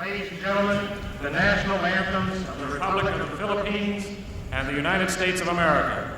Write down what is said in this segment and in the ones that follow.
Ladies and gentlemen, the national anthems of the Republic of the Philippines and the United States of America.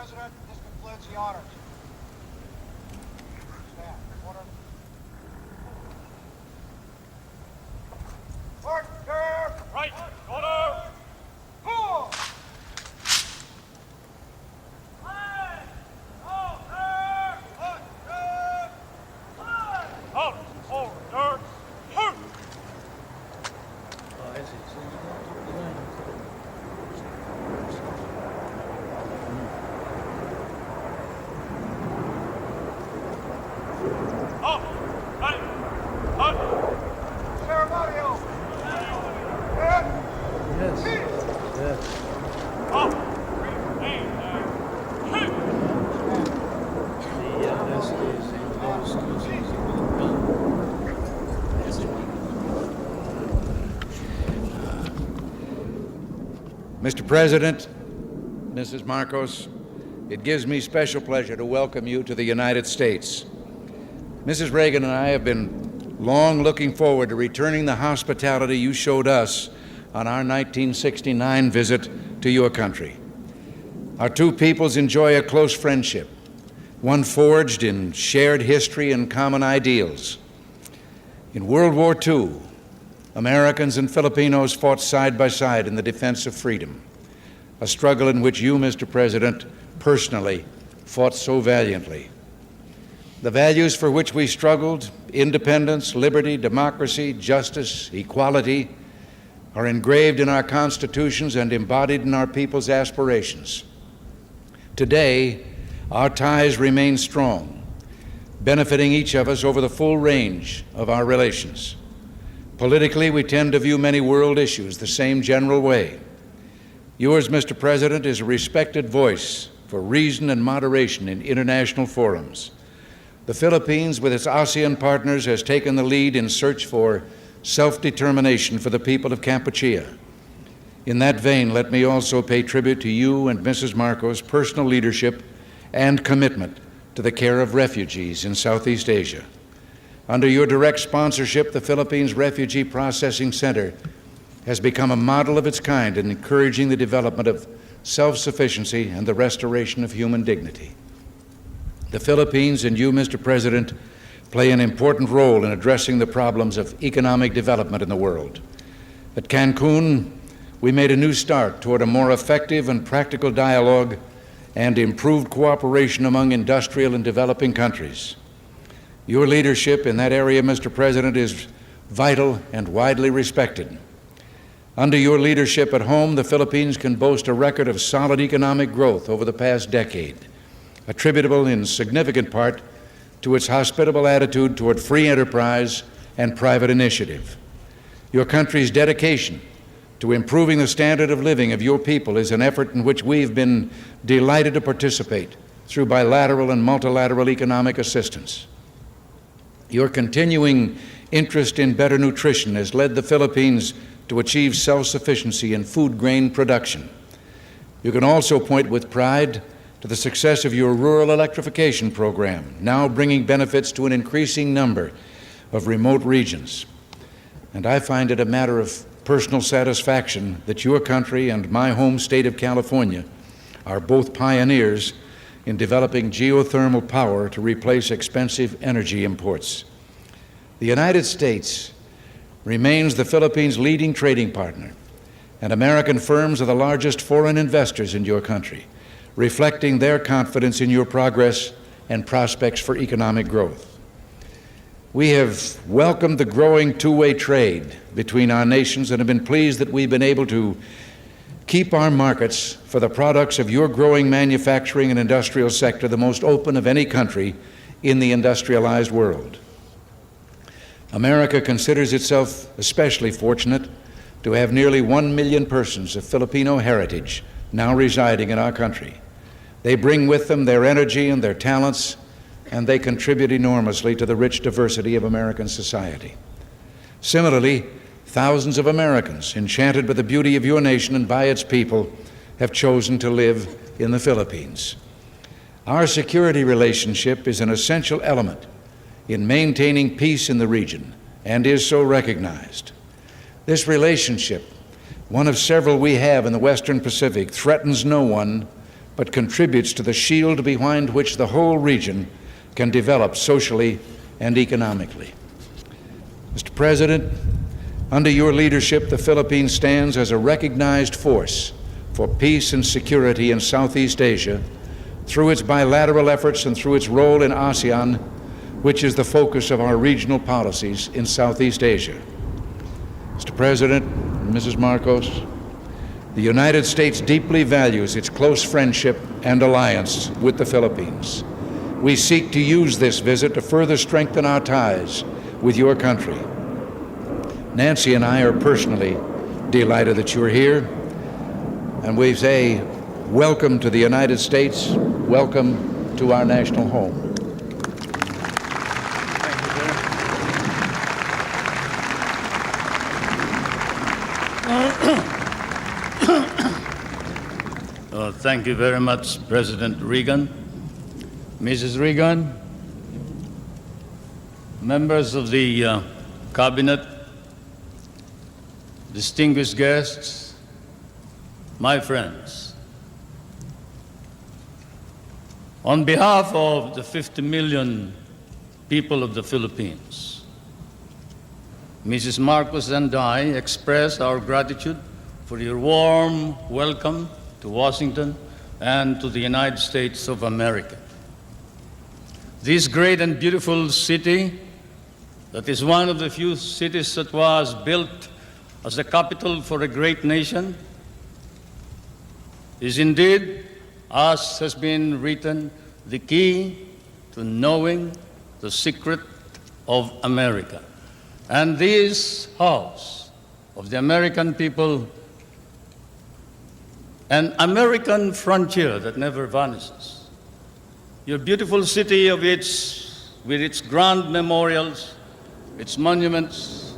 President, this concludes the honors. Stand. Order. Order! Right. Order. Cool! Out. Order. Move. Out. Right. Out. Ceremonial! And peace! Out. Remain there. Shoot. Mr. President, Mrs. Marcos, it gives me special pleasure to welcome you to the United States. Mrs. Reagan and I have been long looking forward to returning the hospitality you showed us on our 1969 visit to your country. Our two peoples enjoy a close friendship, one forged in shared history and common ideals. In World War II, Americans and Filipinos fought side by side in the defense of freedom, a struggle in which you, Mr. President, personally fought so valiantly. The values for which we struggled, independence, liberty, democracy, justice, equality, are engraved in our constitutions and embodied in our people's aspirations. Today, our ties remain strong, benefiting each of us over the full range of our relations. Politically, we tend to view many world issues the same general way. Yours, Mr. President, is a respected voice for reason and moderation in international forums. The Philippines, with its ASEAN partners, has taken the lead in search for self-determination for the people of Kampuchea. In that vein, let me also pay tribute to you and Mrs. Marcos' personal leadership and commitment to the care of refugees in Southeast Asia. Under your direct sponsorship, the Philippines Refugee Processing Center has become a model of its kind in encouraging the development of self-sufficiency and the restoration of human dignity. The Philippines and you, Mr. President, play an important role in addressing the problems of economic development in the world. At Cancun, we made a new start toward a more effective and practical dialogue and improved cooperation among industrial and developing countries. Your leadership in that area, Mr. President, is vital and widely respected. Under your leadership at home, the Philippines can boast a record of solid economic growth over the past decade, attributable in significant part to its hospitable attitude toward free enterprise and private initiative. Your country's dedication to improving the standard of living of your people is an effort in which we've been delighted to participate through bilateral and multilateral economic assistance. Your continuing interest in better nutrition has led the Philippines to achieve self-sufficiency in food grain production. You can also point with pride to the success of your rural electrification program, now bringing benefits to an increasing number of remote regions. And I find it a matter of personal satisfaction that your country and my home state of California are both pioneers in developing geothermal power to replace expensive energy imports. The United States remains the Philippines' leading trading partner, and American firms are the largest foreign investors in your country, reflecting their confidence in your progress and prospects for economic growth. We have welcomed the growing two-way trade between our nations and have been pleased that we've been able to keep our markets for the products of your growing manufacturing and industrial sector the most open of any country in the industrialized world. America considers itself especially fortunate to have nearly 1 million persons of Filipino heritage now residing in our country. They bring with them their energy and their talents, and they contribute enormously to the rich diversity of American society. Similarly, thousands of Americans, enchanted by the beauty of your nation and by its people, have chosen to live in the Philippines. Our security relationship is an essential element in maintaining peace in the region and is so recognized. This relationship, one of several we have in the Western Pacific, threatens no one, but contributes to the shield behind which the whole region can develop socially and economically. Mr. President, under your leadership, the Philippines stands as a recognized force for peace and security in Southeast Asia through its bilateral efforts and through its role in ASEAN, which is the focus of our regional policies in Southeast Asia. Mr. President, Mrs. Marcos, the United States deeply values its close friendship and alliance with the Philippines. We seek to use this visit to further strengthen our ties with your country. Nancy and I are personally delighted that you're here, and we say welcome to the United States, welcome to our national home. Thank you very much, President Reagan. Mrs. Reagan, members of the Cabinet, distinguished guests, my friends. On behalf of the 50 million people of the Philippines, Mrs. Marcos and I express our gratitude for your warm welcome to Washington and to the United States of America. This great and beautiful city, that is one of the few cities that was built as the capital for a great nation, is indeed, as has been written, the key to knowing the secret of America. And this house of the American people, an American frontier that never vanishes. Your beautiful city with its grand memorials, its monuments,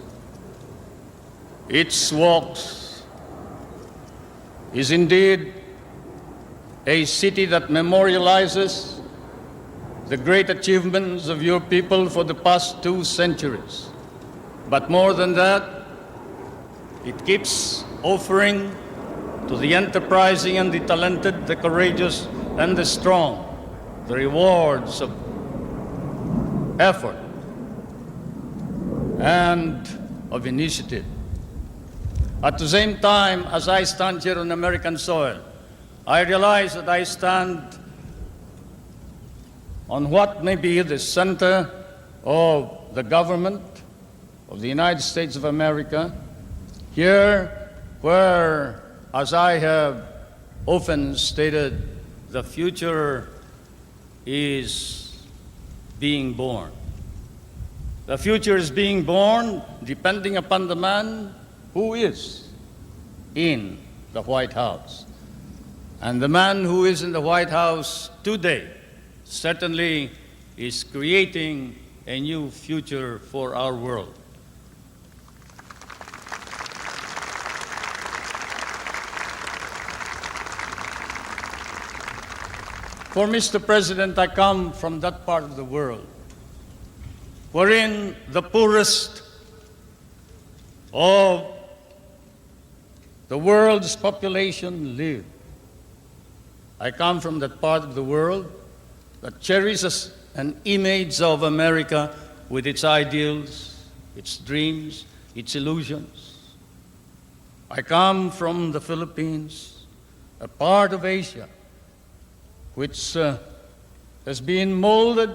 its walks, is indeed a city that memorializes the great achievements of your people for the past 2 centuries. But more than that, it keeps offering to the enterprising and the talented, the courageous and the strong, the rewards of effort and of initiative. At the same time, as I stand here on American soil, I realize that I stand on what may be the center of the government of the United States of America, here where, as I have often stated, the future is being born. The future is being born depending upon the man who is in the White House. And the man who is in the White House today certainly is creating a new future for our world. For Mr. President, I come from that part of the world wherein the poorest of the world's population live. I come from that part of the world that cherishes an image of America with its ideals, its dreams, its illusions. I come from the Philippines, a part of Asia which has been molded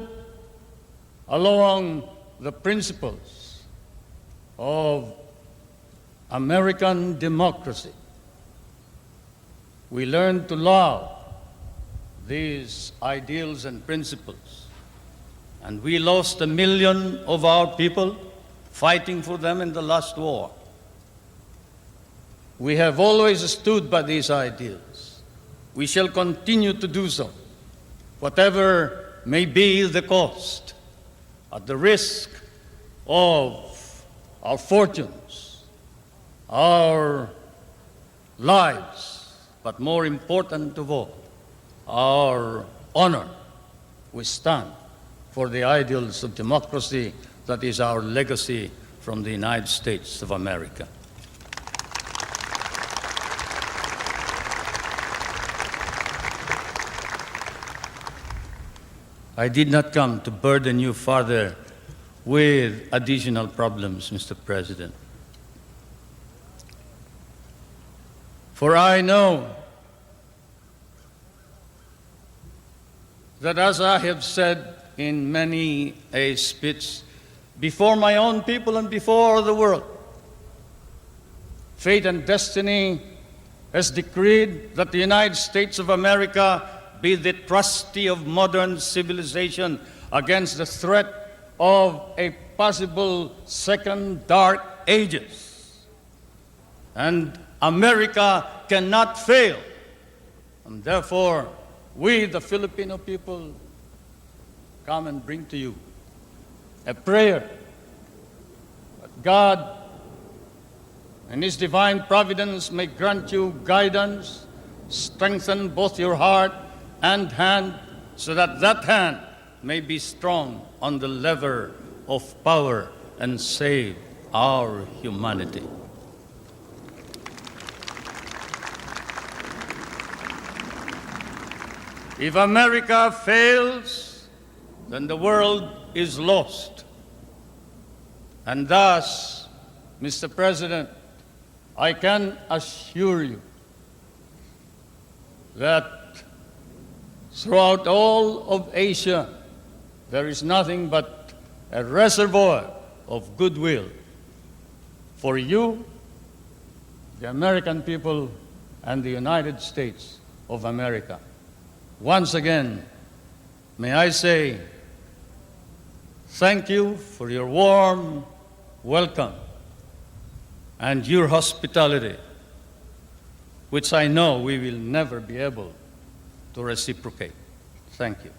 along the principles of American democracy. We learn to love these ideals and principles, and we lost 1 million of our people fighting for them in the last war. We have always stood by these ideals. We shall continue to do so, whatever may be the cost, at the risk of our fortunes, our lives, but more important of all, our honor. We stand for the ideals of democracy that is our legacy from the United States of America. I did not come to burden you further with additional problems, Mr. President. For I know that, as I have said in many a speech before my own people and before the world, fate and destiny has decreed that the United States of America be the trustee of modern civilization against the threat of a possible second dark ages. And America cannot fail. And therefore, we, the Filipino people, come and bring to you a prayer that God and His divine providence may grant you guidance, strengthen both your heart and hand, so that that hand may be strong on the lever of power and save our humanity. If America fails, then the world is lost. And thus, Mr. President, I can assure you that throughout all of Asia, there is nothing but a reservoir of goodwill for you, the American people, and the United States of America. Once again, may I say thank you for your warm welcome and your hospitality, which I know we will never be able to reciprocate. Thank you.